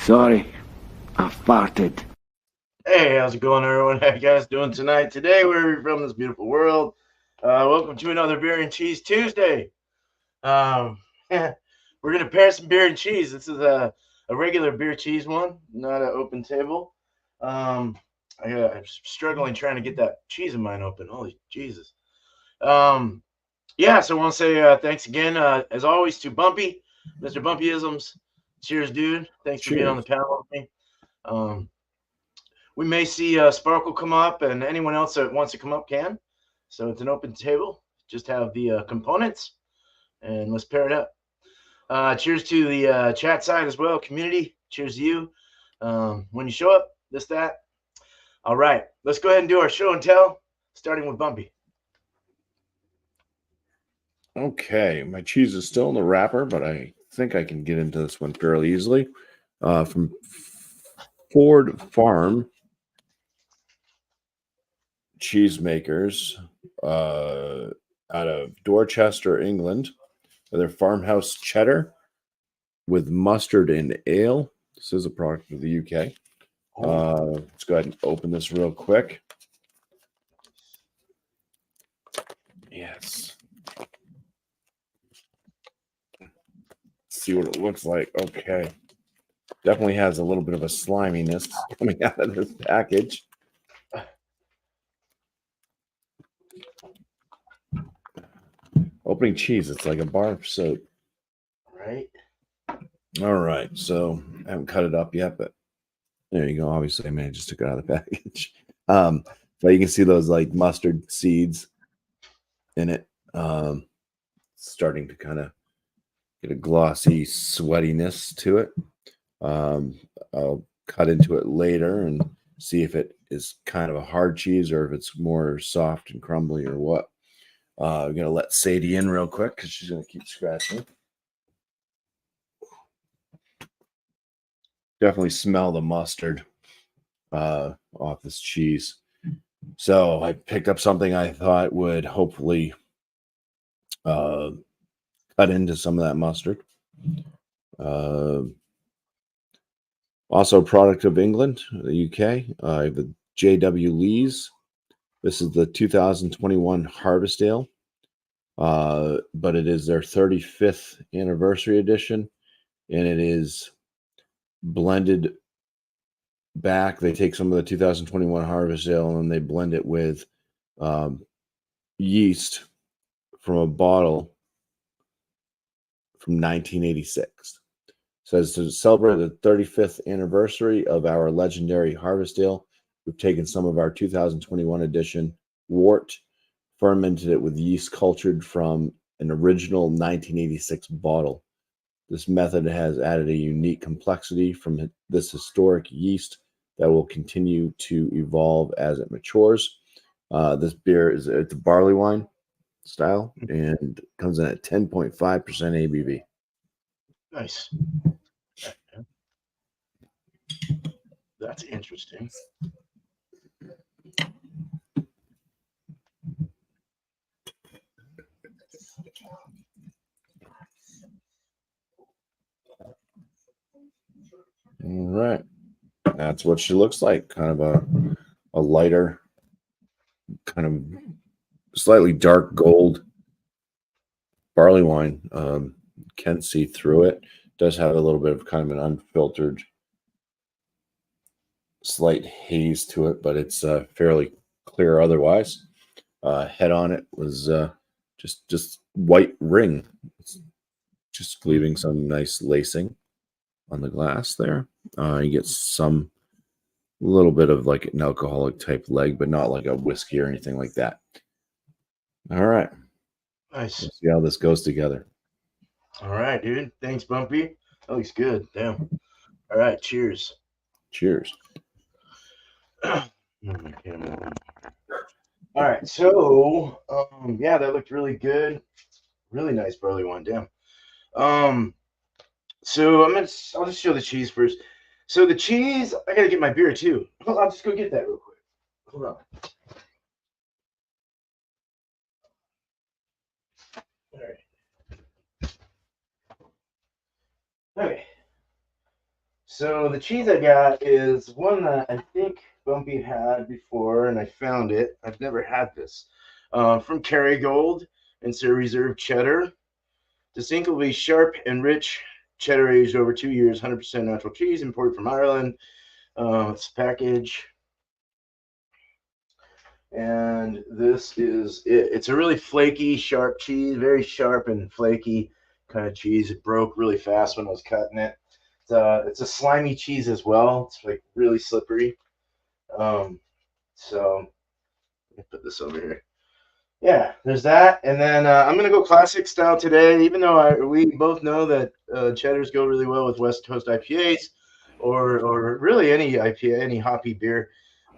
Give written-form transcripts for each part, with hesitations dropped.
Sorry, I farted. Hey, how's it going, everyone? How you guys doing tonight? Today, we're from this beautiful world. Welcome to another Beer and Cheese Tuesday. Um, we're gonna pair some beer and cheese. This is a regular beer cheese one, not an open table. Um, I'm struggling trying to get that cheese of mine open. Holy Jesus! Um, yeah, so I want to say thanks again, as always, to Bumpy, Mr. Bumpyisms. Cheers, dude. Thanks for being on the Cheers. panel with me. Um, we may see Sparkle come up, and anyone else that wants to come up can. So it's an open table. Just have the components, and let's pair it up. Cheers to the chat side as well, community. Cheers to you. When you show up, this, that. All right, let's go ahead and do our show and tell, starting with Bumpy. Okay, my cheese is still in the wrapper, but I think I can get into this one fairly easily. From Ford Farm Cheesemakers out of Dorchester, England. Their farmhouse cheddar with mustard and ale. This is a product of the UK. Let's go ahead and open this real quick. Yes. See what it looks like. Okay. Definitely has a little bit of a sliminess coming out of this package. Opening cheese, it's like a bar of soap. Right. All right, so I haven't cut it up yet, but there you go. Obviously, I mean, I just took it out of the package. But you can see those like mustard seeds in it, starting to kind of get a glossy sweatiness to it. I'll cut into it later and see if it is kind of a hard cheese or if it's more soft and crumbly or what. I'm gonna let Sadie in real quick because she's gonna keep scratching. Definitely smell the mustard off this cheese. So I picked up something I thought would hopefully cut into some of that mustard. Also, a product of England, the UK, the J.W. Lee's. This is the 2021 Harvest Ale, but it is their 35th anniversary edition, and it is blended back. They take some of the 2021 Harvest Ale and they blend it with yeast from a bottle from 1986. Says to celebrate the 35th anniversary of our legendary Harvest Ale, we've taken some of our 2021 edition wort, fermented it with yeast cultured from an original 1986 bottle. This method has added a unique complexity from this historic yeast that will continue to evolve as it matures. This beer it's a barley wine style and comes in at 10.5% ABV. Nice. That's interesting. All right. That's what she looks like. Kind of a lighter, kind of slightly dark gold barley wine. Can see through it. Does have a little bit of kind of an unfiltered, slight haze to it, but it's fairly clear otherwise. Head on it was just white ring. It's just leaving some nice lacing on the glass there. You get some little bit of like an alcoholic type leg, but not like a whiskey or anything like that. All right. Nice. Let's see how this goes together. All right, dude. Thanks, Bumpy. That looks good. Damn. All right. Cheers. Cheers. All right. So, yeah, that looked really good. Really nice barley wine. Damn. So I'll just show the cheese first. So the cheese, I gotta get my beer too. I'll just go get that real quick. Hold on. All right. Okay. So the cheese I got is one that I think Bumpy had before, and I found it. I've never had this. From Kerrygold. It's a reserve cheddar. Distinctively sharp and rich cheddar aged over 2 years, 100% natural cheese imported from Ireland. It's package. And this is it. It's a really flaky, sharp cheese, very sharp and flaky kind of cheese. It broke really fast when I was cutting it. It's a slimy cheese as well. It's like really slippery. So let me put this over here. Yeah, there's that, and then I'm gonna go classic style today. Even though we both know that cheddars go really well with West Coast IPAs, or really any IPA, any hoppy beer.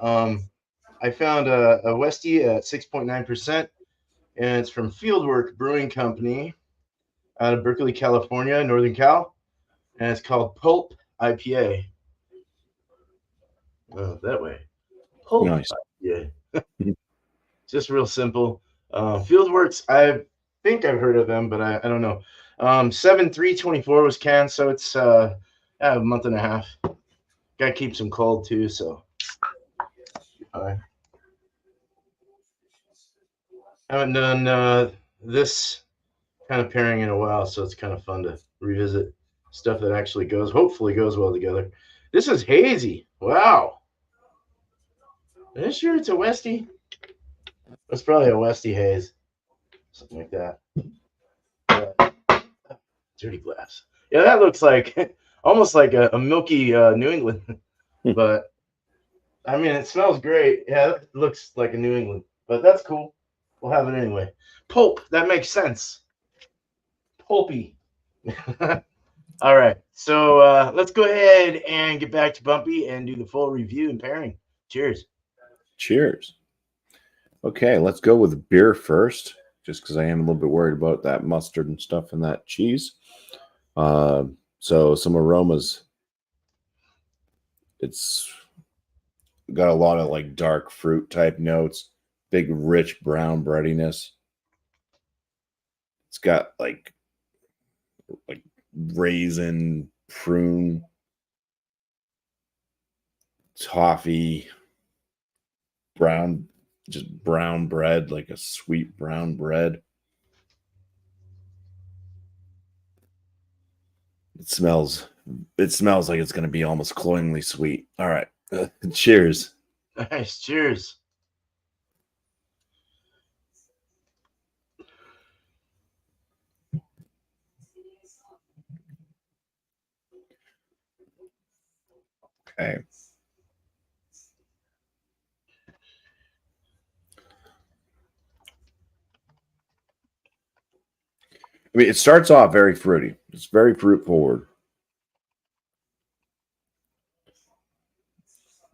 I found a Westie at 6.9%, and it's from Fieldwork Brewing Company out of Berkeley, California, Northern Cal, and it's called Pulp IPA. Oh, that way. Pulp Nice. IPA. Just real simple. Fieldworks, I think I've heard of them, but I don't know. 7/3/24 was canned, so it's a month and a half. Gotta keep some cold too, so. I haven't done this kind of pairing in a while, so it's kind of fun to revisit stuff that actually hopefully goes well together. This is hazy. Wow. Are you sure it's a Westie? It's probably a Westie haze. Something like that. Dirty glass. Yeah, that looks like almost like a milky New England. But I mean, it smells great. Yeah, it looks like a New England, but that's cool. We'll have it anyway. Pulp. That makes sense. Pulpy. All right. So let's go ahead and get back to Bumpy and do the full review and pairing. Cheers. Cheers. Okay, let's go with beer first, just because I am a little bit worried about that mustard and stuff and that cheese. So some aromas. It's got a lot of like dark fruit type notes, big rich brown breadiness. It's got like raisin, prune, toffee, brown, just brown bread, like a sweet brown bread. It smells like it's going to be almost cloyingly sweet. All right. Cheers. Nice. Cheers. Okay. I mean, it starts off very fruity. It's very fruit forward.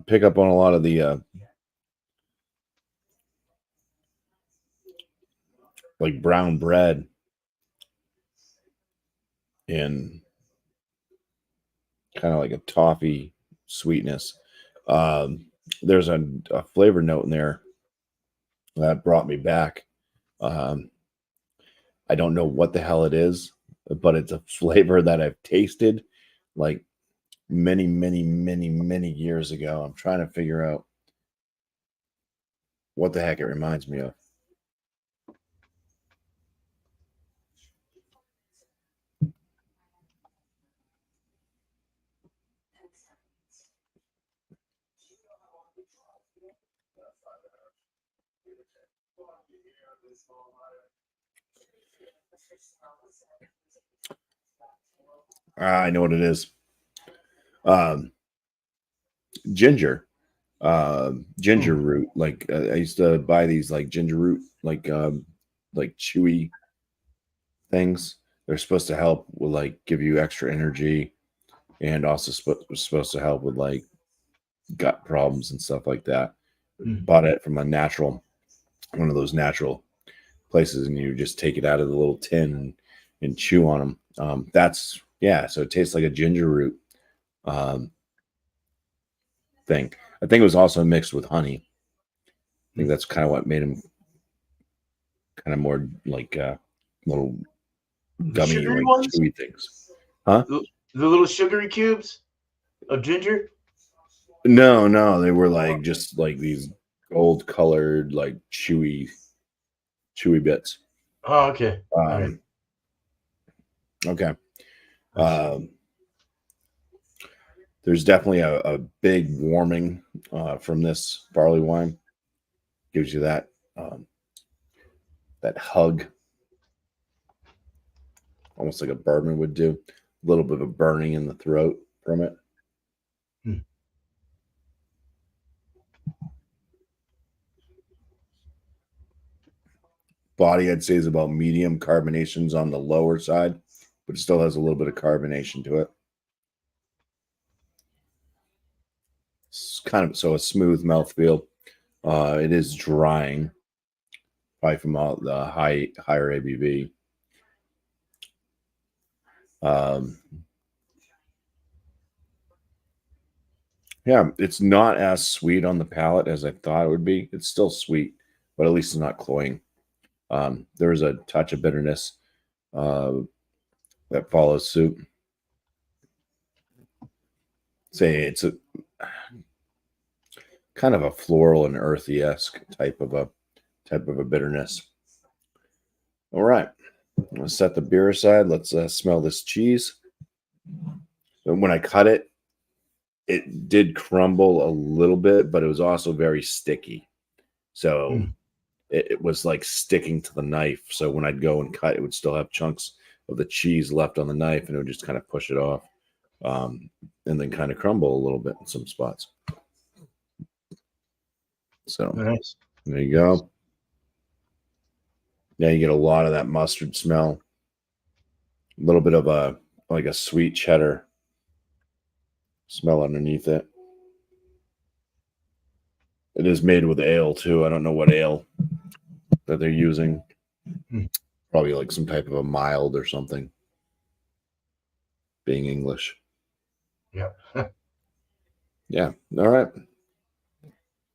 Pick up on a lot of the like brown bread and kind of like a toffee sweetness. There's a flavor note in there that brought me back. I don't know what the hell it is, but it's a flavor that I've tasted like many, many, many, many years ago. I'm trying to figure out what the heck it reminds me of. I know what it is. Ginger. Ginger root. Like I used to buy these like ginger root, like chewy things. They're supposed to help with like give you extra energy, and also supposed to help with like gut problems and stuff like that. Bought it from one of those natural places, and you just take it out of the little tin and chew on them. So it tastes like a ginger root thing. I think it was also mixed with honey. I think that's kind of what made them kind of more like little gummy, Sugary like ones? chewy things. Huh? The little sugary cubes? of ginger? No, they were like just like these gold colored, like chewy bits. Oh, okay. All right. Okay. There's definitely a big warming from this barley wine. Gives you that that hug, almost like a bourbon would do. A little bit of a burning in the throat from it. Hmm. Body, I'd say, is about medium. Carbonation's on the lower side, but it still has a little bit of carbonation to it. It's kind of so a smooth mouthfeel. It is drying, probably from all the higher ABV. Yeah, it's not as sweet on the palate as I thought it would be. It's still sweet, but at least it's not cloying. There is a touch of bitterness that follows suit. Say it's a kind of a floral and earthy-esque type of a bitterness. All right, let's set the beer aside. Let's smell this cheese. So when I cut it, it did crumble a little bit, but it was also very sticky. So it was like sticking to the knife. So when I'd go and cut, it would still have chunks of the cheese left on the knife, and it would just kind of push it off, and then kind of crumble a little bit in some spots. So Nice. There you go. Yeah, you get a lot of that mustard smell. A little bit of a like a sweet cheddar smell underneath it. It is made with ale too. I don't know what ale that they're using. Probably like some type of a mild or something. Being English. Yeah. Yeah. All right.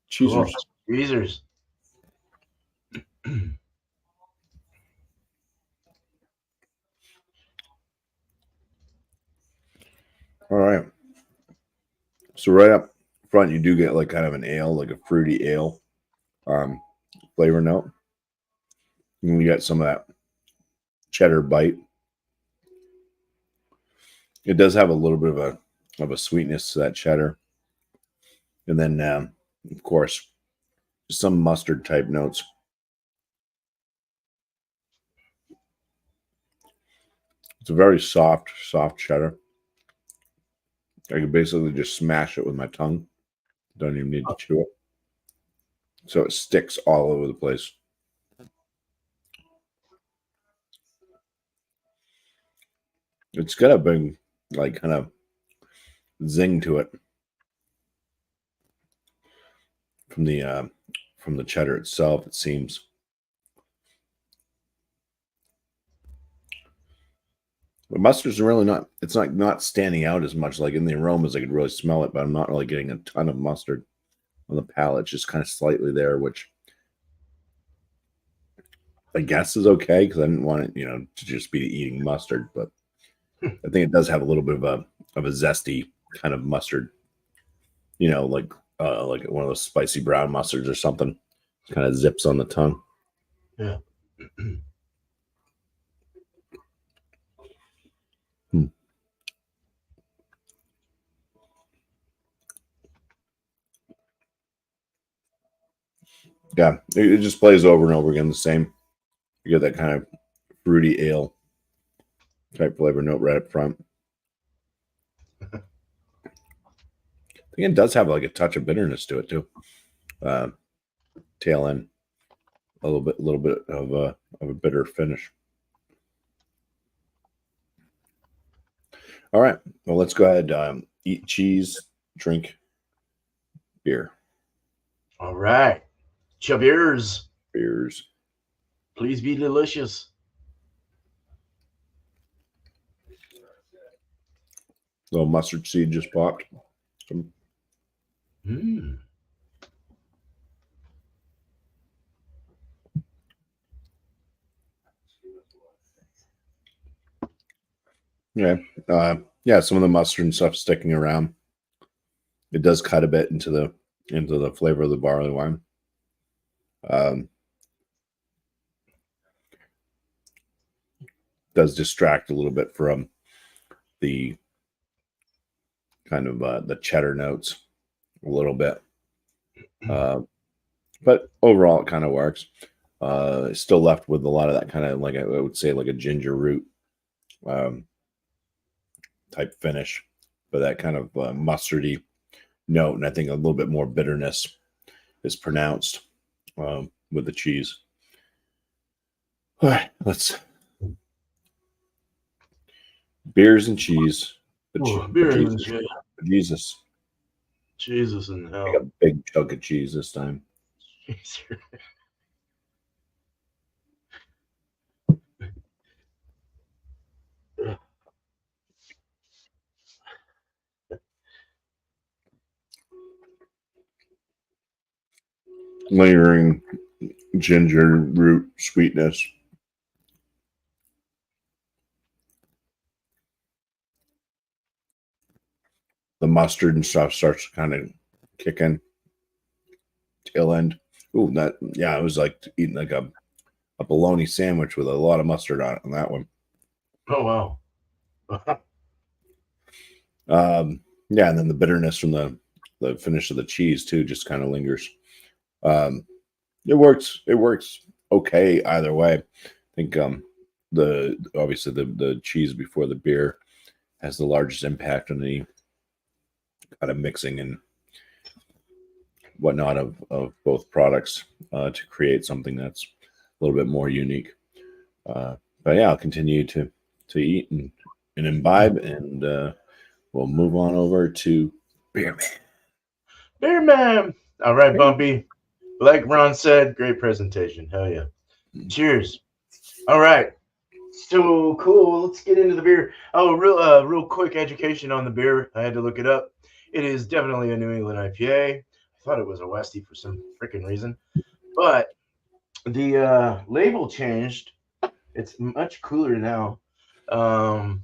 Cheesers. Cool. Cheesers. All right. So right up front, you do get like kind of an ale, like a fruity ale flavor note. And you get some of that cheddar bite. It does have a little bit of a sweetness to that cheddar. And then, of course, some mustard type notes. It's a very soft cheddar. I can basically just smash it with my tongue. Don't even need to chew it. So it sticks all over the place. It's got a big, like, kind of zing to it from the cheddar itself. It seems. The mustard's really not. It's not standing out as much. Like in the aromas, I could really smell it, but I'm not really getting a ton of mustard on the palate. It's just kind of slightly there, which I guess is okay because I didn't want it, to just be eating mustard. But I think it does have a little bit of a zesty kind of mustard. Like one of those spicy brown mustards or something. Kind of zips on the tongue. Yeah. Yeah, it just plays over and over again the same. You get that kind of fruity ale type flavor note right up front. I think it does have like a touch of bitterness to it too. Tail end, a little bit of a bitter finish. All right, well, let's go ahead. Eat cheese, drink beer. All right. Cheers. Beers. Please be delicious. Little mustard seed just popped. Yeah, yeah. Some of the mustard and stuff sticking around. It does cut a bit into the flavor of the barley wine. Does distract a little bit from the kind of the cheddar notes a little bit. But overall, it kind of works. Still left with a lot of that kind of, like I would say, like a ginger root type finish, but that kind of mustardy note, and I think a little bit more bitterness is pronounced with the cheese. All right, let's beers and cheese. Beer and cheese. Jesus. Jesus in hell. Like a big chunk of cheese this time. Layering ginger root sweetness. The mustard and stuff starts to kind of kick in. Tail end. Ooh, that, yeah, it was like eating like a bologna sandwich with a lot of mustard on it on that one. Oh wow. Yeah, and then the bitterness from the finish of the cheese too just kind of lingers. It works okay either way. I think obviously the cheese before the beer has the largest impact on the kind of mixing and whatnot of both products to create something that's a little bit more unique. But yeah, I'll continue to eat and imbibe, and we'll move on over to Beer Man. Beer Man. All right, Bumpy. Like Ron said, great presentation. Hell yeah. Cheers. All right. So cool. Let's get into the beer. Oh, real quick education on the beer. I had to look it up. It is definitely a New England IPA. I thought it was a Westie for some freaking reason, but the label changed. It's much cooler now. And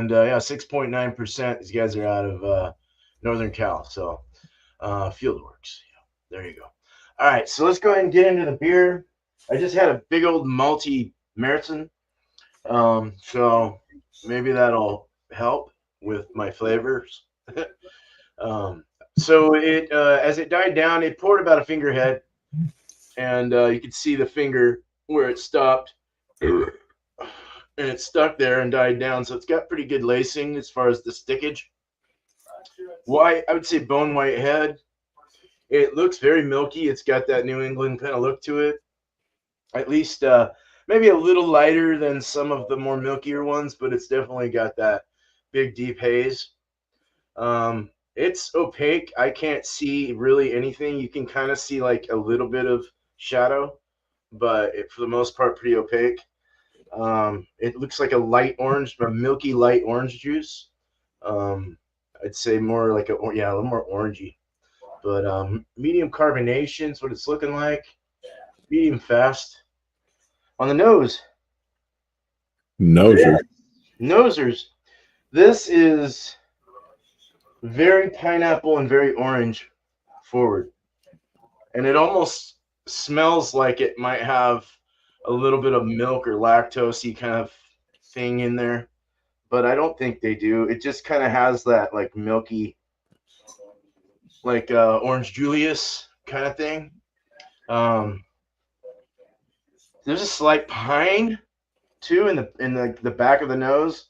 yeah, 6.9%. These guys are out of Northern Cal, so Fieldworks. Yeah, there you go. All right, so let's go ahead and get into the beer. I just had a big old malty Märzen, so maybe that'll help with my flavors. So it as it died down, it poured about a finger head, and you could see the finger where it stopped, and it stuck there and died down. So it's got pretty good lacing as far as the stickage. White, I would say bone white head. It looks very milky. It's got that New England kind of look to it. At least maybe a little lighter than some of the more milkier ones, but it's definitely got that big deep haze. It's opaque. I can't see really anything. You can kind of see like a little bit of shadow, but for the most part, pretty opaque. It looks like a light orange, a milky light orange juice. I'd say more like a little more orangey. But medium carbonation is what it's looking like. Medium fast. On the nose. Nosers. This is very pineapple and very orange forward. And it almost smells like it might have a little bit of milk or lactose-y kind of thing in there. But I don't think they do. It just kind of has that like milky, like Orange Julius kind of thing. There's a slight pine too in the back of the nose,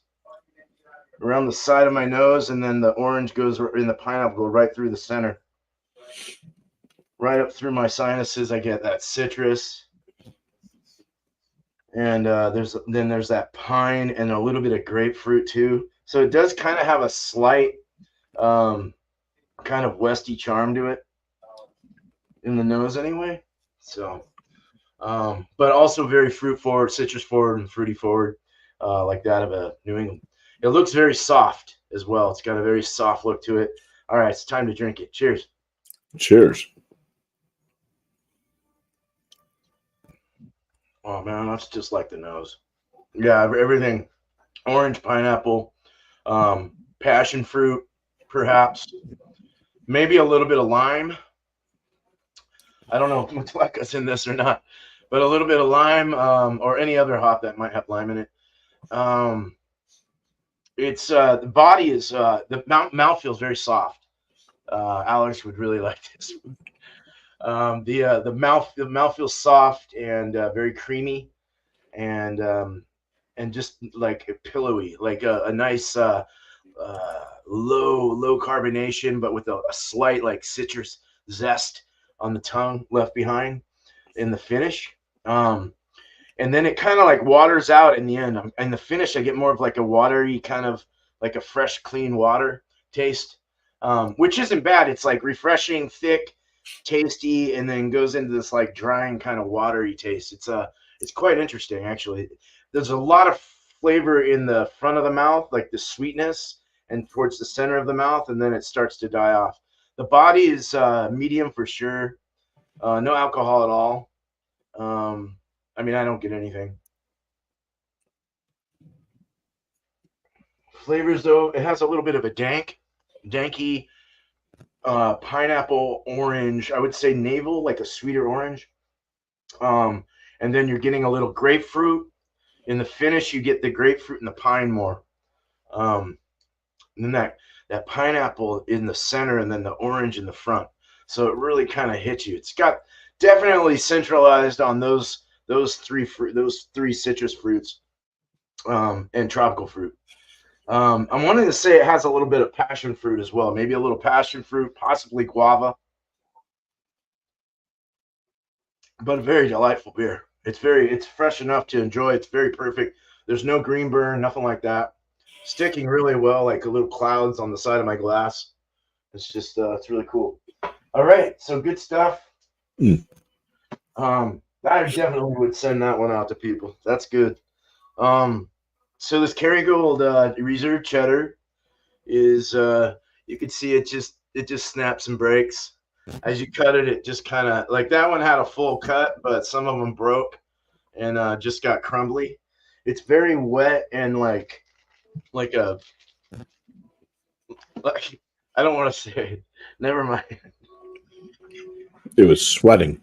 around the side of my nose, and then the orange goes in the pineapple go right through the center, right up through my sinuses. I get that citrus, and there's that pine and a little bit of grapefruit too. So it does kind of have a slight kind of Westy charm to it in the nose anyway. So, but also very fruit forward, citrus forward, and fruity forward, like that of a New England. It looks very soft as well. It's got a very soft look to it. All right, it's time to drink it. Cheers. Cheers. Oh man, that's just like the nose. Yeah, everything. Orange, pineapple, passion fruit, perhaps. maybe a little bit of lime. I don't know if Matuleka's in this or not, but a little bit of lime, or any other hop that might have lime in it. It's the body is the mouth feels very soft. Alex would really like this. The mouth feels soft and very creamy, and just like pillowy, like a nice low carbonation, but with a slight like citrus zest on the tongue left behind in the finish. And then it kind of like waters out in the end. In the finish, I get more of like a watery kind of like a fresh, clean water taste, which isn't bad. It's like refreshing, thick, tasty, and then goes into this like drying kind of watery taste. It's quite interesting actually. There's a lot of flavor in the front of the mouth, like the sweetness, and towards the center of the mouth, and then it starts to die off. The body is medium for sure. No alcohol at all. I mean, I don't get anything. Flavors though, it has a little bit of a danky pineapple orange. I would say navel, like a sweeter orange. And then you're getting a little grapefruit. In the finish, you get the grapefruit and the pine more. And then that pineapple in the center, and then the orange in the front. So it really kind of hits you. It's got definitely centralized on those three citrus fruits, and tropical fruit. I'm wanting to say it has a little bit of passion fruit as well. Maybe a little passion fruit, possibly guava. But a very delightful beer. It's fresh enough to enjoy. It's very perfect. There's no green burn, nothing like that. Sticking really well, like a little clouds on the side of my glass. It's just it's really cool. All right, so good stuff. I definitely would send that one out to people. That's good. So this Kerrygold Reserve Cheddar is you can see it just snaps and breaks as you cut it. It just kind of like that one had a full cut, but some of them broke and just got crumbly. It's very wet and like a like I don't want to say it. Never mind. It was sweating.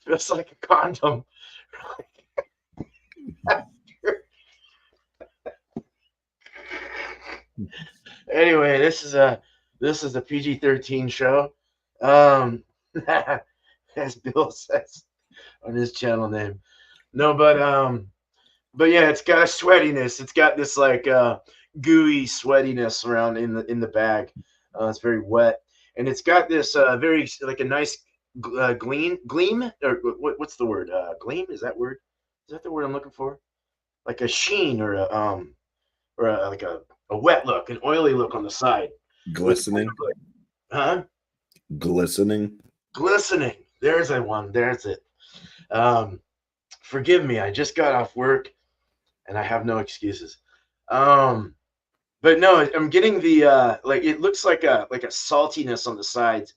It's like a condom. Anyway, this is a PG-13 show. As Bill says on his channel name. No, but yeah, it's got a sweatiness. It's got this like gooey sweatiness around in the bag. It's very wet, and it's got this very like a nice gleam, or what's the word? Gleam, is that word? Is that the word I'm looking for? Like a sheen or like a wet look, an oily look on the side. Glistening. Huh? Glistening. Glistening. There's a one. There's it. Forgive me. I just got off work and I have no excuses. But no, I'm getting the like it looks like a saltiness on the sides,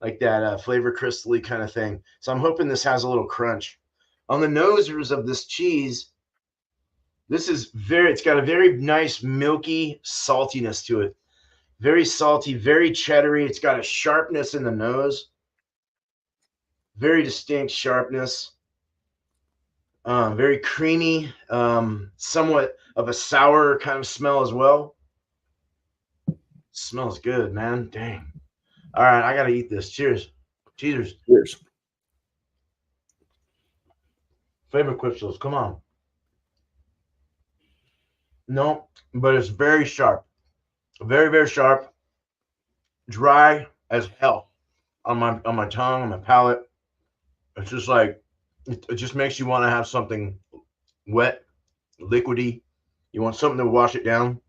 like that flavor crystally kind of thing. So I'm hoping this has a little crunch. On the nosers of this cheese, it's got a very nice milky saltiness to it. Very salty, very cheddary. It's got a sharpness in the nose. Very distinct sharpness. Very creamy. Somewhat of a sour kind of smell as well. Smells good, man. Dang. All right, I gotta eat this. Cheers. Cheers. Cheers. Favorite crystals. Come on. No, but it's very sharp. Very, very sharp. Dry as hell on my tongue, on my palate. It's just like it just makes you want to have something wet, liquidy. You want something to wash it down.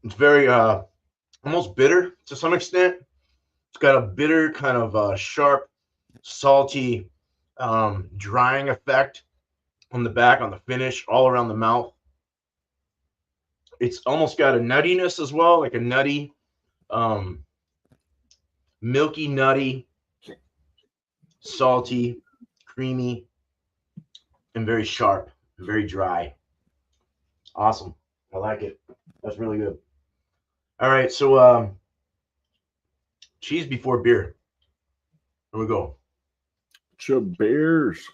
It's very almost bitter to some extent. It's got a bitter kind of sharp, salty, drying effect on the back, on the finish, all around the mouth. It's almost got a nuttiness as well, like a nutty, milky, nutty, salty, creamy, and very sharp, and very dry. Awesome. I like it. That's really good. All right, so cheese before beer. Here we go. Beers.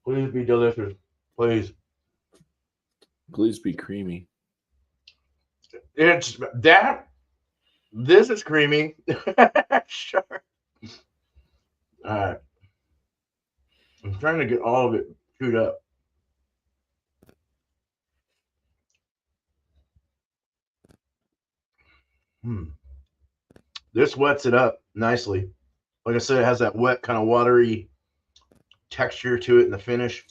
Please be delicious. Please. Please be creamy. It's that. This is creamy. Sure. All right. I'm trying to get all of it chewed up. This wets it up nicely. Like I said, it has that wet, kind of watery texture to it in the finish.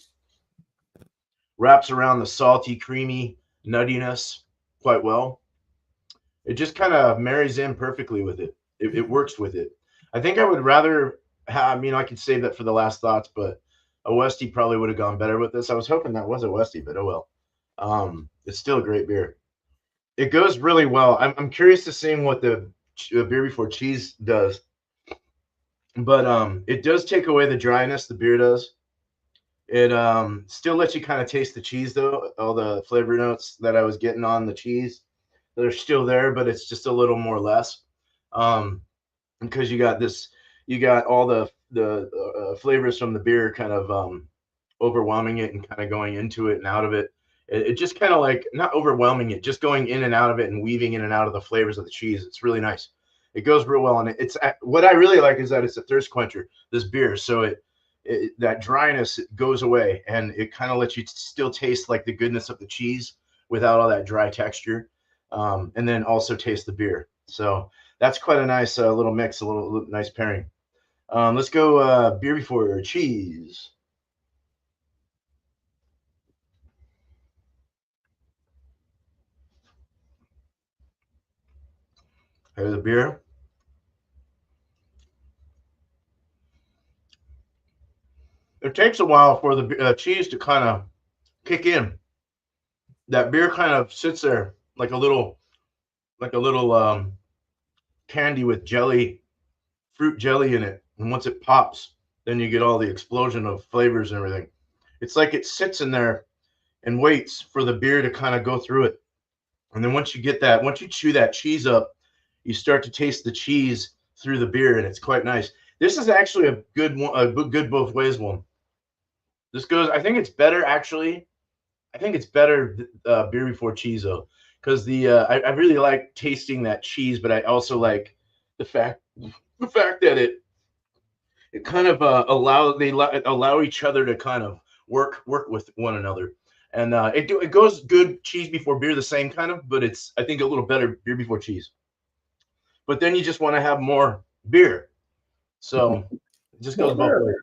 Wraps around the salty, creamy nuttiness quite well. It just kind of marries in perfectly with it. It works with it. I think I would rather have, I could save that for the last thoughts, but a Westie probably would have gone better with this. I was hoping that was a Westie, but oh well. It's still a great beer. It goes really well. I'm curious to see what the beer before cheese does, but it does take away the dryness. The beer does. It still lets you kind of taste the cheese though. All the flavor notes that I was getting on the cheese, they're still there, but it's just a little more less. Because you got all the flavors from the beer kind of overwhelming it and kind of going into it and out of it. It just kind of like not overwhelming it, just going in and out of it and weaving in and out of the flavors of the cheese. It's really nice. It goes real well, and it's what I really like is that it's a thirst quencher. This beer, so that dryness goes away, and it kind of lets you still taste like the goodness of the cheese without all that dry texture, and then also taste the beer. So that's quite a nice little mix, a little nice pairing. Let's go beer before cheese. Here's the beer. It takes a while for the cheese to kind of kick in. That beer kind of sits there like a little candy with fruit jelly in it. And once it pops, then you get all the explosion of flavors and everything. It's like it sits in there and waits for the beer to kind of go through it. And then once you chew that cheese up, you start to taste the cheese through the beer, and it's quite nice. This is actually a good one, a good both ways one. This goes. I think it's better actually. I think it's better beer before cheese though, because I really like tasting that cheese, but I also like the fact that it kind of allow each other to kind of work with one another, and it goes good cheese before beer the same kind of, but it's I think a little better beer before cheese. But then you just want to have more beer, so it just goes both ways.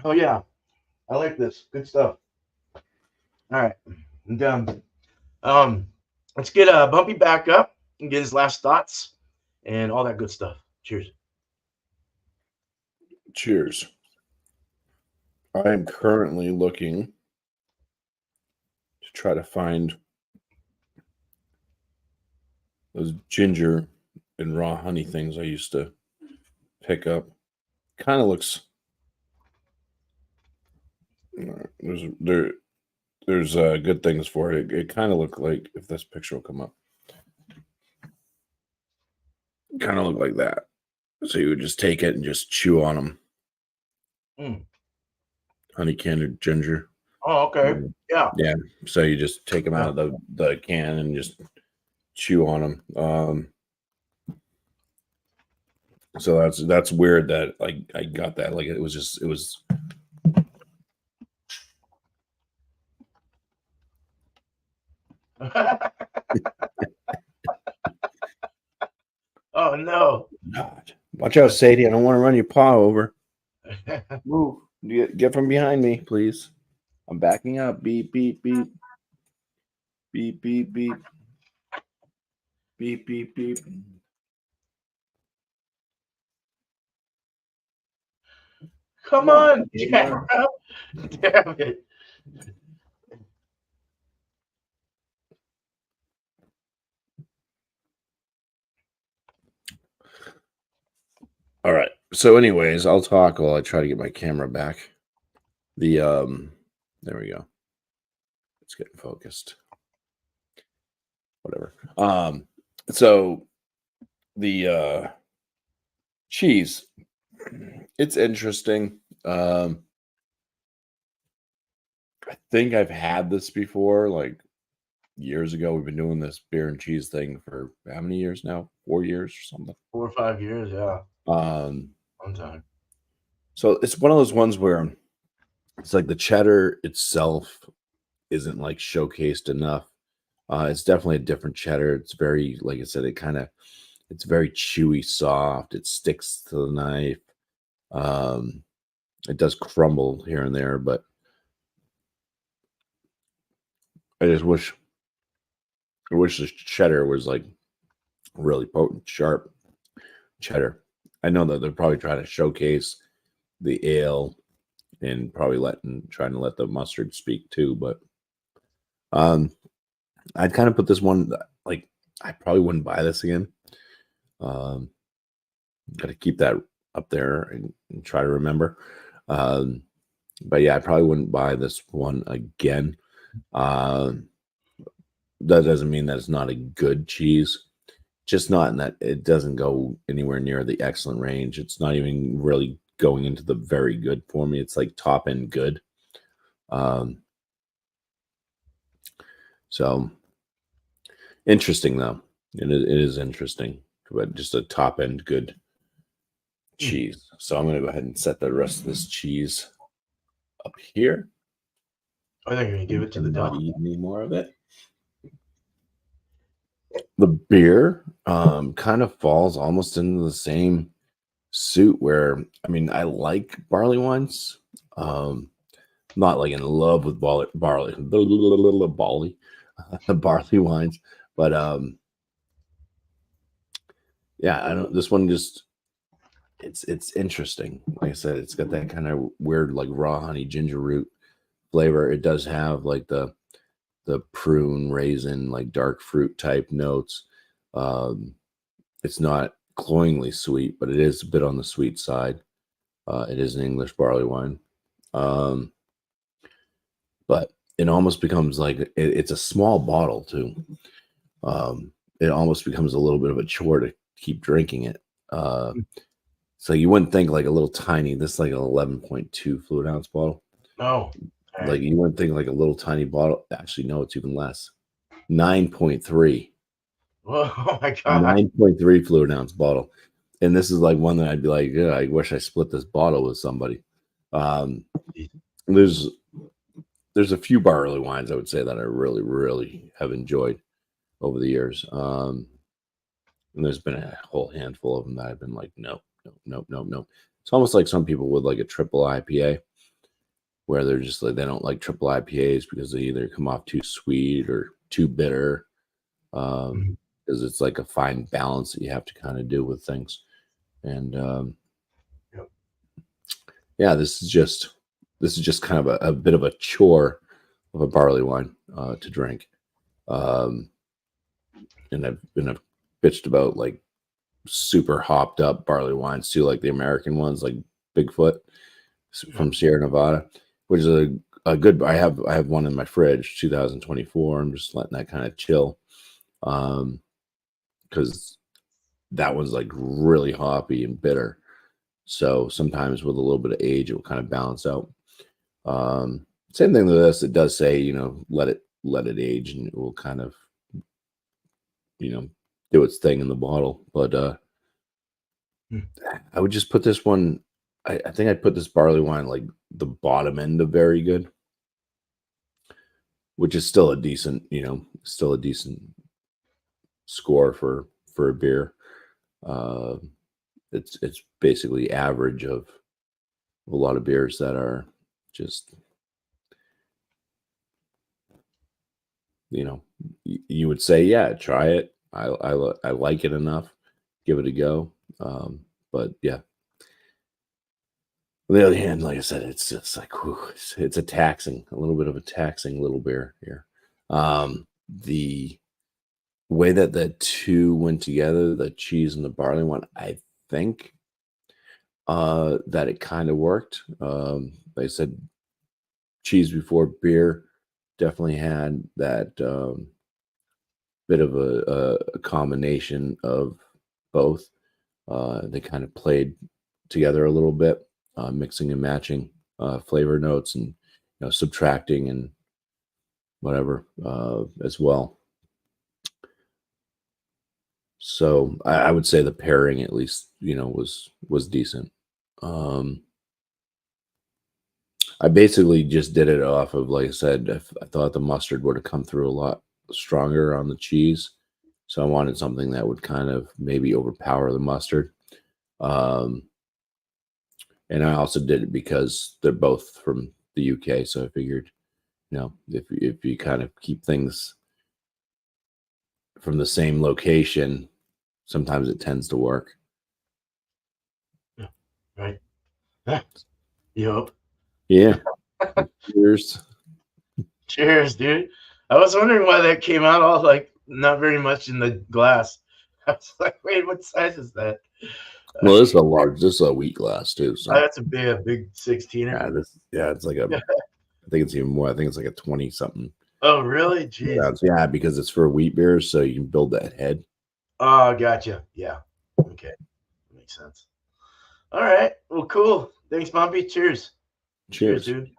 Oh yeah, I like this. Good stuff. All right, I'm done. Let's get Bumpy back up and get his last thoughts and all that good stuff. Cheers. Cheers. I am currently looking to try to find those ginger and raw honey things I used to pick up. Kind of looks. There's good things for it. It kind of looked like, if this picture will come up, kind of look like that. So you would just take it and just chew on them. Honey candied ginger. Oh, okay. Yeah. Yeah. So you just take them out of the can and just chew on them. So that's weird that I got that. Like it was. Oh no! God. Watch out, Sadie! I don't want to run your paw over. Move! Get from behind me, please. I'm backing up. Beep beep beep. Beep beep beep. Beep beep beep. Come on, camera! Damn it! All right. So, anyways, I'll talk while I try to get my camera back. There we go. It's getting focused. Whatever. So the cheese. It's interesting. I think I've had this before, like years ago. We've been doing this beer and cheese thing for how many years now? 4 years or something. 4 or 5 years, yeah. Um, One time. so it's one of those ones where it's like the cheddar itself isn't like showcased enough. It's definitely a different cheddar. It's very, like I said, it's very chewy, soft. It sticks to the knife. It does crumble here and there, but I just wish the cheddar was like really potent, sharp cheddar. I know that they're probably trying to showcase the ale and probably trying to let the mustard speak too, but I'd kind of put this one like I probably wouldn't buy this again. Um, Got to keep that up there and try to remember. But yeah, I probably wouldn't buy this one again. That doesn't mean that it's not a good cheese. Just not in that it doesn't go anywhere near the excellent range. It's not even really going into the very good for me. It's like top end good. So interesting though. It is interesting, but just a top end good cheese. So I'm going to go ahead and set the rest of this cheese up here. I think you're going to give it to the Not dog. eat any more of it. The beer kind of falls almost into the same suit where, I mean, I like barley wines. Not like in love with barley wines, but yeah, I don't. This one just it's interesting. Like I said, it's got that kind of weird like raw honey ginger root flavor. It does have like the prune, raisin, like dark fruit type notes. It's not cloyingly sweet, but it is a bit on the sweet side. It is an English barley wine. But it almost becomes like it's a small bottle too. It almost becomes a little bit of a chore to keep drinking it. So you wouldn't think like a little tiny, this is like an 11.2 fluid ounce bottle. No. Like you wouldn't think like a little tiny bottle. Actually, no, it's even less. 9.3. Oh my God. 9.3 fluid ounce bottle. And this is like one that I'd be like, yeah, I wish I split this bottle with somebody. There's a few barley wines I would say that I really, really have enjoyed over the years. And there's been a whole handful of them that I've been like, no. It's almost like some people with like a triple IPA, where they're just like they don't like triple IPAs because they either come off too sweet or too bitter. Because it's like a fine balance that you have to kind of do with things. And yeah, this is just kind of a bit of a chore of a barley wine to drink. And I've bitched about like super hopped up barley wines too, like the American ones, like Bigfoot from Sierra Nevada, which is a good. I have one in my fridge, 2024. I'm just letting that kind of chill, because that one's like really hoppy and bitter. So sometimes with a little bit of age, it will kind of balance out. Same thing with this. It does say, let it age, and it will kind of, do its thing in the bottle. But I would just put this one. I think I'd put this barley wine like the bottom end of very good, which is still a decent, score for a beer. It's basically average of a lot of beers that are just, you would say, yeah, try it. I like it enough, give it a go. But yeah. On the other hand, like I said, it's just like it's a little bit of a taxing little beer here. The way that the two went together, the cheese and the barley one, I think that it kind of worked. Like I said, cheese before beer definitely had that bit of a combination of both. They kind of played together a little bit, mixing and matching flavor notes and subtracting and whatever as well. So I would say the pairing at least was decent. I basically just did it off of, like I said, I thought the mustard would have come through a lot stronger on the cheese. So I wanted something that would kind of maybe overpower the mustard. And I also did it because they're both from the UK. So I figured, if you kind of keep things from the same location, sometimes it tends to work. Yeah, right. Yup. Yeah. Cheers. Cheers, dude. I was wondering why that came out all like not very much in the glass. I was like, wait, what size is that? Well, this is a wheat glass too. So that's a big 16er. It's like I think it's even more. I think it's like a 20 something. Oh, really? Jeez. Yeah, because it's for wheat beers, so you can build that head. Oh, gotcha. Yeah. Okay. Makes sense. All right. Well, cool. Thanks, Bumpy. Cheers. Cheers, dude.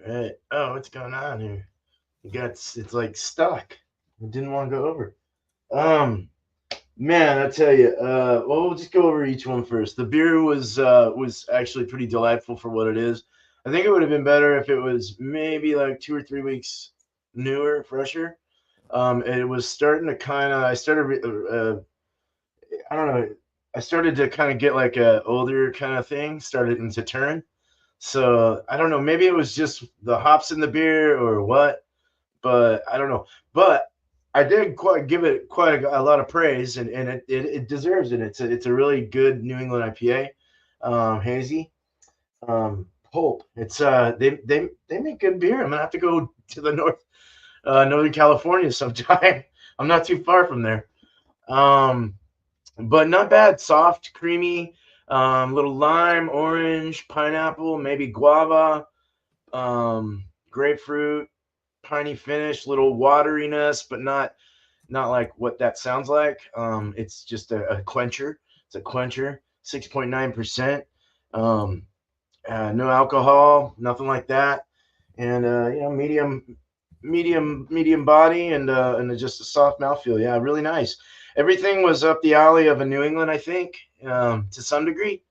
All right. Oh, what's going on here? It's like stuck. I didn't want to go over. Man, I tell you, well, we'll just go over each one first. The beer was actually pretty delightful for what it is. I think it would have been better if it was maybe like 2 or 3 weeks newer, fresher. It was starting to kind of. I don't know. I started to kind of get like a older kind of thing, started to turn. So I don't know. Maybe it was just the hops in the beer or what, but I don't know. But I did give it quite a lot of praise, and it deserves it. It's a really good New England IPA, hazy, pulp. It's they make good beer. I'm gonna have to go to the Northern California sometime. I'm not too far from there, but not bad. Soft, creamy, little lime, orange, pineapple, maybe guava, grapefruit. Piney finish, little wateriness, but not like what that sounds like. It's just a quencher. It's a quencher, 6.9%. No alcohol, nothing like that, and medium body and just a soft mouthfeel. Yeah, really nice. Everything was up the alley of a New England, I think, to some degree.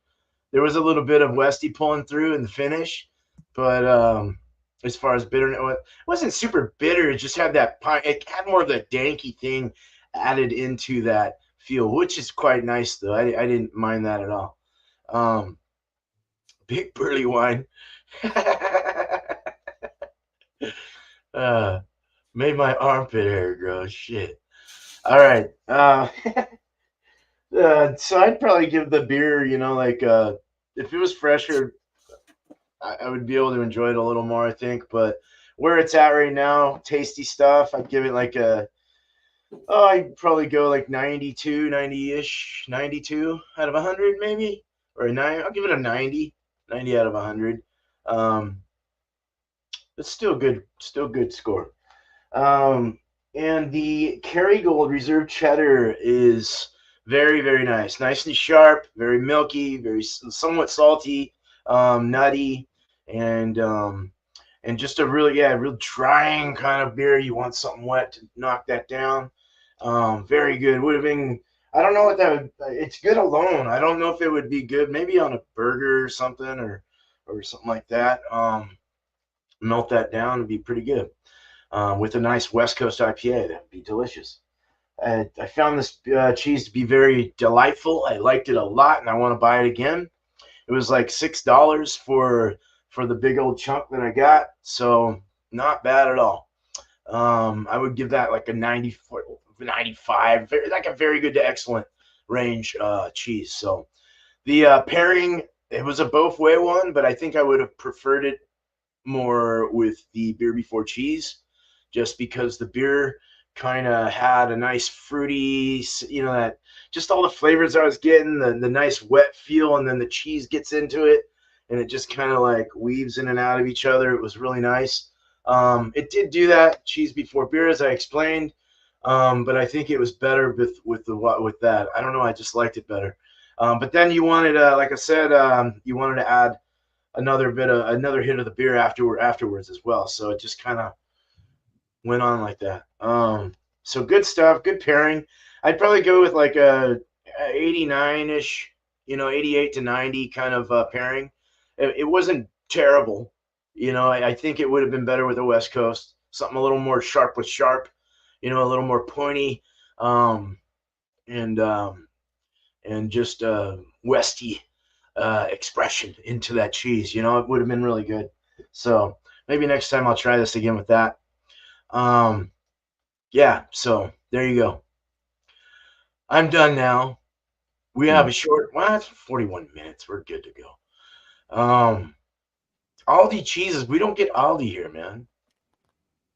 There was a little bit of Westy pulling through in the finish, but as far as bitterness, it wasn't super bitter. It just had that pine. It had more of the danky thing added into that feel, which is quite nice, though. I didn't mind that at all. Big burly wine. Made my armpit hair grow. Shit. All right. So I'd probably give the beer, if it was fresher, I would be able to enjoy it a little more, I think. But where it's at right now, tasty stuff, I'd give it like I'd probably go like 92, 90-ish, 92 out of 100 maybe, or a 9. I'll give it a 90 out of 100. It's still good score. And the Kerrygold Reserve Cheddar is very, very nice. Nice and sharp, very milky, very somewhat salty, nutty, and just a real drying kind of beer. You want something wet to knock that down. Very good. Would have been, I don't know what that would, it's good alone. I don't know if it would be good maybe on a burger or something or something like that. Melt that down would be pretty good. With a nice West Coast IPA, that'd be delicious. I found this cheese to be very delightful. I liked it a lot, and I want to buy it again. It was like $6 for the big old chunk that I got, so not bad at all. I would give that like a 94, 95, like a very good to excellent range cheese. So the pairing, it was a both way one, but I think I would have preferred it more with the beer before cheese, just because the beer kind of had a nice fruity, that just all the flavors I was getting, the nice wet feel, and then the cheese gets into it, and it just kind of like weaves in and out of each other. It was really nice. It did do that cheese before beer, as I explained. But I think it was better with that. I don't know. I just liked it better. But then you wanted, like I said, you wanted to add another hit of the beer afterwards as well. So it just kind of went on like that. So good stuff, good pairing. I'd probably go with like a 89-ish, 88 to 90 kind of pairing. It wasn't terrible. I think it would have been better with the West Coast, something a little more sharp with sharp, a little more pointy, and just westy expression into that cheese. It would have been really good. So maybe next time I'll try this again with that. Yeah, so there you go. I'm done now. We have a short, well, it's 41 minutes. We're good to go. Aldi cheeses. We don't get Aldi here, man.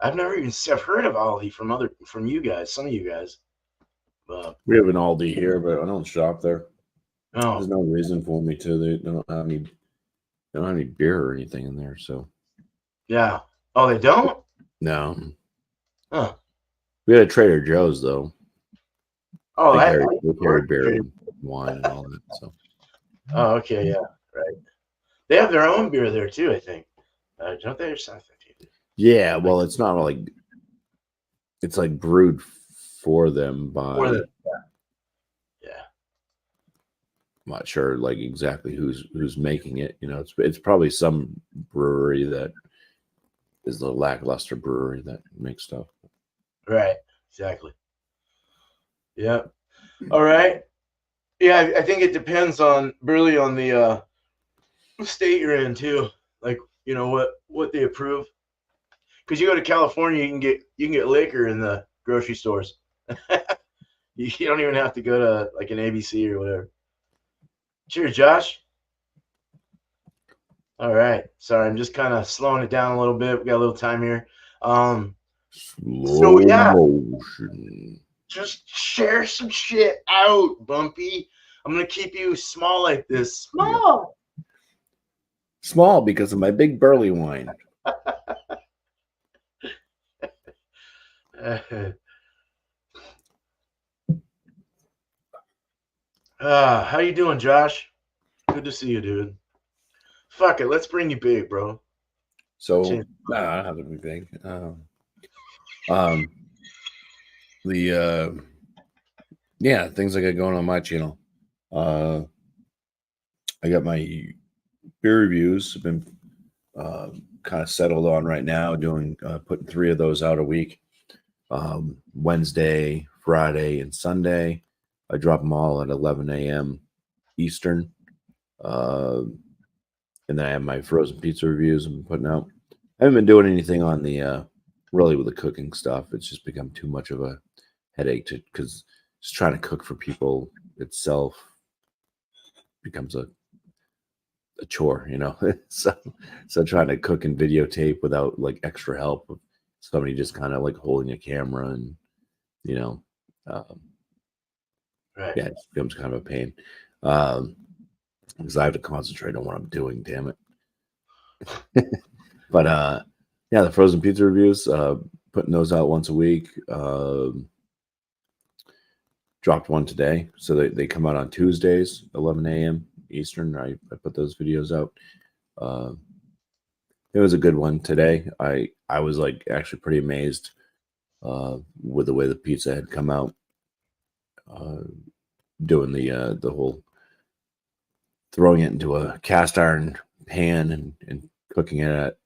I've heard of Aldi from you guys, some of you guys. We have an Aldi here, but I don't shop there. Oh, There's no reason for me to. They don't have any beer or anything in there. So yeah. Oh, they don't? no. Huh. We had a Trader Joe's though. Oh, they carry beer and wine and all that. So. Oh, okay, yeah, right. They have their own beer there too, I think. Don't they or something? Yeah, well, it's not like it's like brewed for them by. Yeah. I'm not sure like exactly who's making it. It's probably some brewery that is the lackluster brewery that makes stuff. Right. Exactly. Yeah. All right. Yeah, I think it depends really on the state you're in too. Like, what they approve. Because you go to California, you can get liquor in the grocery stores. You don't even have to go to like an ABC or whatever. Cheers, Josh. All right. Sorry, I'm just kind of slowing it down a little bit. We got a little time here. Slow yeah. motion. Just share some shit out, Bumpy. I'm gonna keep you small like this. Small. Yeah. Small because of my big burley wine. How you doing, Josh? Good to see you, dude. Fuck it, let's bring you big, bro. So I don't have to be big. Things I got going on my channel. I got my beer reviews. I've been kind of settled on right now, doing putting 3 of those out a week. Wednesday, Friday, and Sunday. I drop them all at 11 a.m. Eastern. And then I have my frozen pizza reviews I'm putting out. I haven't been doing anything on the really with the cooking stuff. It's just become too much of a headache because just trying to cook for people itself becomes a chore, so trying to cook and videotape without like extra help of somebody just kind of like holding a camera and right. Yeah, it becomes kind of a pain because I have to concentrate on what I'm doing, damn it. But the frozen pizza reviews, putting those out once a week. Dropped one today, so they come out on Tuesdays, 11 a.m. Eastern. I put those videos out. It was a good one today. I was like actually pretty amazed with the way the pizza had come out. Doing the whole throwing it into a cast iron pan and cooking it at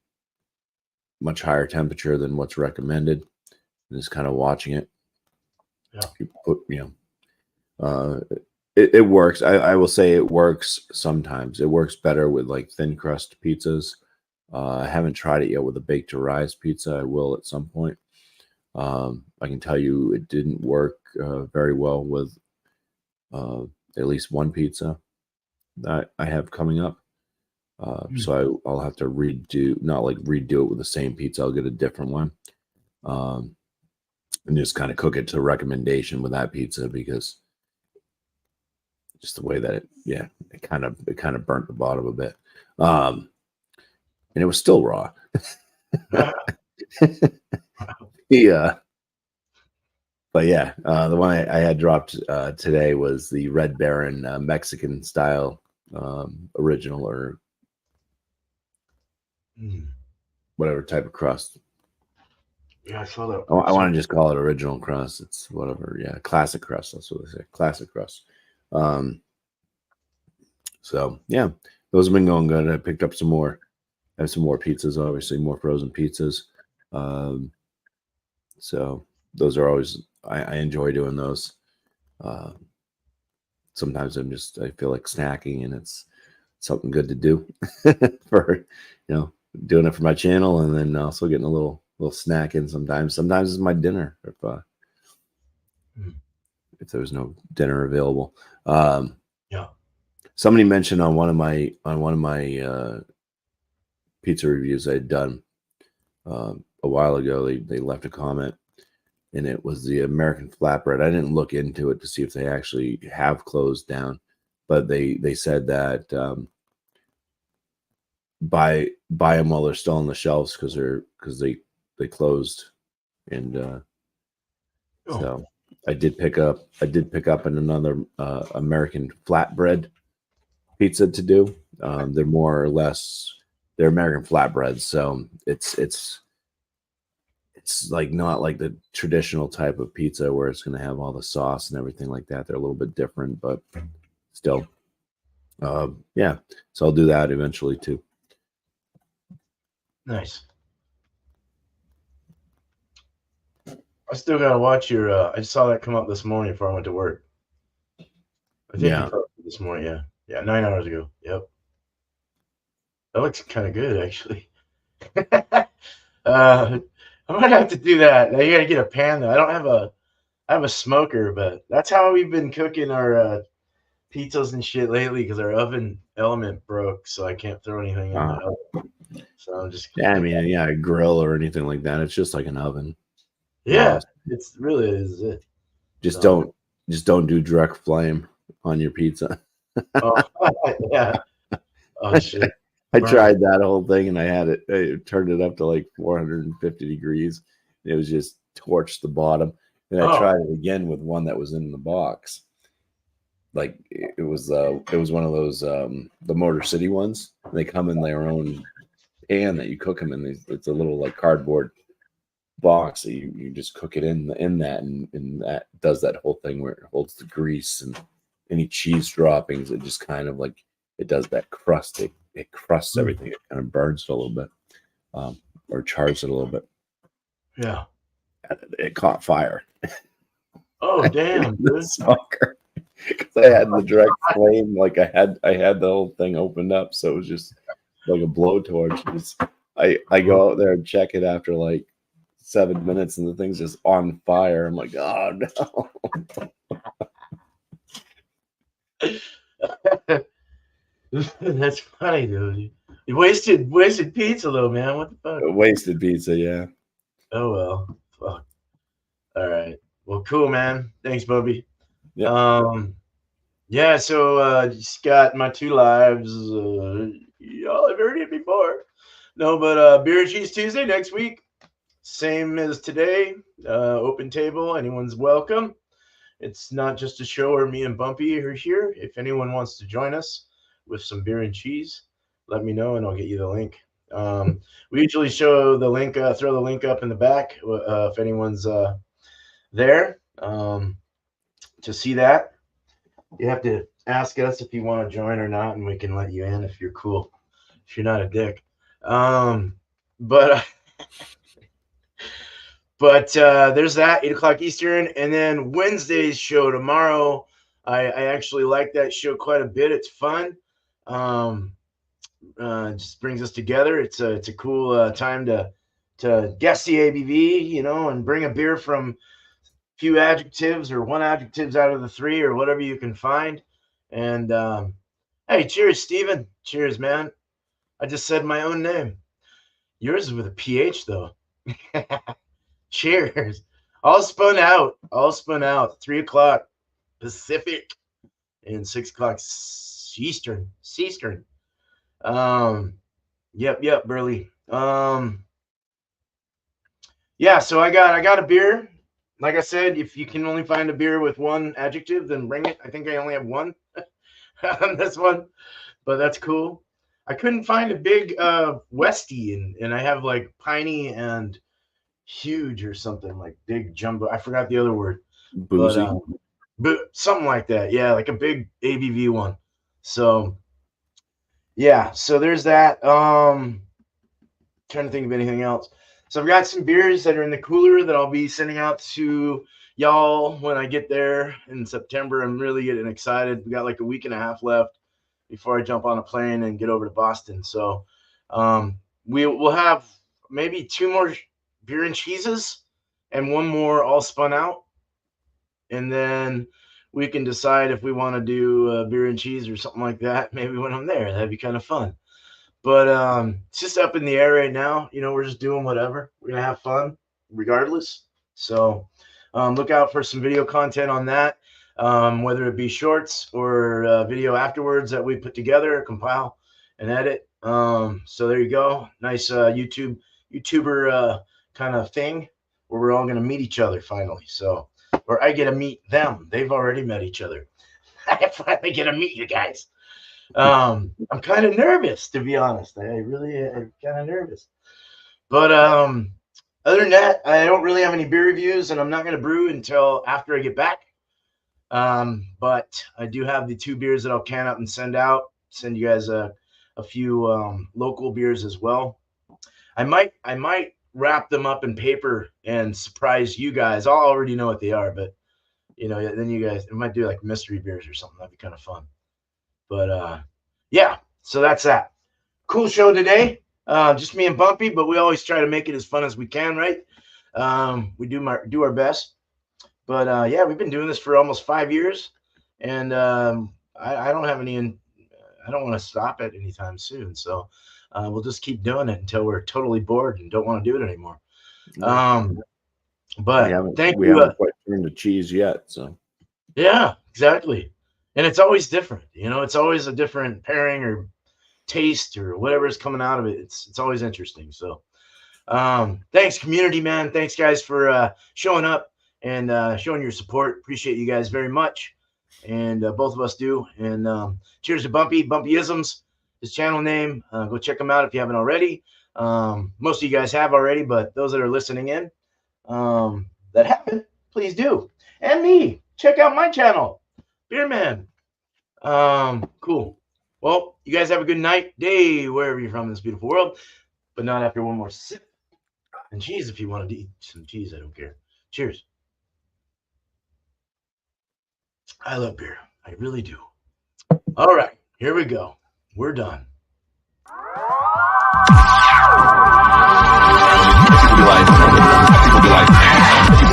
much higher temperature than what's recommended, and just kind of watching it. Yeah. It works. I will say it works sometimes. It works better with like thin crust pizzas. I haven't tried it yet with a baked to rise pizza. I will at some point. I can tell you it didn't work very well with at least one pizza that I have coming up. So I'll have to not like redo it with the same pizza. I'll get a different one. And just kind of cook it to recommendation with that pizza because just the way that it kind of burnt the bottom a bit. And it was still raw. Yeah. But yeah, the one I had dropped today was the Red Baron Mexican style original, or whatever type of crust. Yeah, I saw that. I want to just call it original crust. It's whatever. Yeah, classic crust. That's what they say. Classic crust. So yeah, those have been going good. I picked up some more. I have some more pizzas, obviously, more frozen pizzas. So those are always, I enjoy doing those. Sometimes I feel like snacking, and it's something good to do for, doing it for my channel, and then also getting a little snack in sometimes. Sometimes it's my dinner if there's no dinner available. Yeah. Somebody mentioned on one of my pizza reviews I had done a while ago, they left a comment, and it was the American flatbread. I didn't look into it to see if they actually have closed down, but they said that buy them while they're still on the shelves because they closed, and so I did pick up another American flatbread pizza to do. They're more or less, they're American flatbreads, so it's like not like the traditional type of pizza where it's going to have all the sauce and everything like that. They're a little bit different, but still, yeah. So I'll do that eventually too. Nice. I still gotta watch your. I just saw that come up this morning before I went to work. I think you posted this morning. Yeah, 9 hours ago. Yep. That looks kind of good, actually. I might have to do that. Now you gotta get a pan though. I have a smoker, but that's how we've been cooking our pizzas and shit lately because our oven element broke, so I can't throw anything in the oven. So I'm just a grill or anything like that. It's just like an oven. Yeah, it's really is it. Just don't do direct flame on your pizza. Oh yeah. Oh shit. I tried that whole thing, and I turned it up to like 450 degrees. It was just torched the bottom. And I tried it again with one that was in the box. Like it was one of those the Motor City ones. They come in their own pan that you cook them in. It's a little like cardboard box that you just cook it in that, and that does that whole thing where it holds the grease and any cheese droppings. It just kind of like it does that crust. It crusts everything. It kind of burns it a little bit, or chars it a little bit. Yeah. It caught fire. Oh damn, dude. Smoker. Because I had the direct flame, like I had the whole thing opened up, so it was just like a blowtorch. I go out there and check it after like 7 minutes, and the thing's just on fire. I'm like, oh no. That's funny, dude. You wasted pizza though, man. What the fuck? Wasted pizza, yeah. Oh well. Fuck. All right. Well, cool, man. Thanks, Bumpy. Yeah. Yeah, so just got my 2 lives. Y'all have heard it before. No, but Beer and Cheese Tuesday next week. Same as today. Open table. Anyone's welcome. It's not just a show where me and Bumpy are here. If anyone wants to join us with some beer and cheese, let me know and I'll get you the link. We usually show the link, throw the link up in the back if anyone's there to see that. You have to ask us if you want to join or not, and we can let you in if you're cool. If you're not a dick. But there's that, 8 o'clock Eastern. And then Wednesday's show tomorrow. I actually like that show quite a bit. It's fun. Just brings us together. It's a cool time to guess the ABV, and bring a beer from few adjectives or one adjectives out of the 3 or whatever you can find. And hey, cheers, Steven. Cheers, man. I just said my own name. Yours is with a PH though. Cheers. All spun out. 3 o'clock Pacific and 6 o'clock Eastern. Yep, Burley. Yeah, so I got a beer. like I said, if you can only find a beer with one adjective, then bring it. I think I only have one on this one, but that's cool. I couldn't find a big Westie, and I have like piney and huge or something like big jumbo. I forgot the other word, Boozy. but something like that. Yeah, like a big ABV one. So yeah, so there's that. Trying to think of anything else. So I've got some beers that are in the cooler that I'll be sending out to y'all when I get there in September. I'm really getting excited. We got like a week and a half left before I jump on a plane and get over to Boston. So we'll have maybe 2 more beer and cheeses and 1 more all spun out. And then we can decide if we want to do beer and cheese or something like that. Maybe when I'm there, that'd be kind of fun. But it's just up in the air right now. You know, we're just doing whatever. We're gonna have fun regardless. So look out for some video content on that, whether it be shorts or video afterwards that we put together, compile, and edit. So there you go. Nice YouTuber kind of thing where we're all gonna meet each other finally. So, or I get to meet them. They've already met each other. I finally get to meet you guys. I'm kind of nervous, to be honest. I'm kind of nervous. But other than that, I don't really have any beer reviews, and I'm not going to brew until after I get back. But I do have the 2 beers that I'll can up and send you guys a few local beers as well. I might wrap them up in paper and surprise you guys. I'll already know what they are, but then you guys, I might do like mystery beers or something. That'd be kind of fun. But yeah, so that's that. Cool show today. Just me and Bumpy, but we always try to make it as fun as we can, right? We do our best. But yeah, we've been doing this for almost 5 years, and I don't have any. I don't want to stop it anytime soon. So we'll just keep doing it until we're totally bored and don't want to do it anymore. But we haven't quite turned to cheese yet. So yeah, exactly. And it's always different, it's always a different pairing or taste or whatever is coming out of it. It's always interesting. So thanks, community, man. Thanks, guys, for showing up and showing your support. Appreciate you guys very much. And both of us do. And cheers to Bumpy, Bumpyisms, his channel name. Go check him out if you haven't already. Most of you guys have already, but those that are listening in that haven't, please do. And me, check out my channel, Beer Man. Cool. Well, you guys have a good night, day, wherever you're from in this beautiful world, but not after 1 more sip. And cheese, if you wanted to eat some cheese, I don't care. Cheers. I love beer. I really do. All right, here we go. We're done. People be like,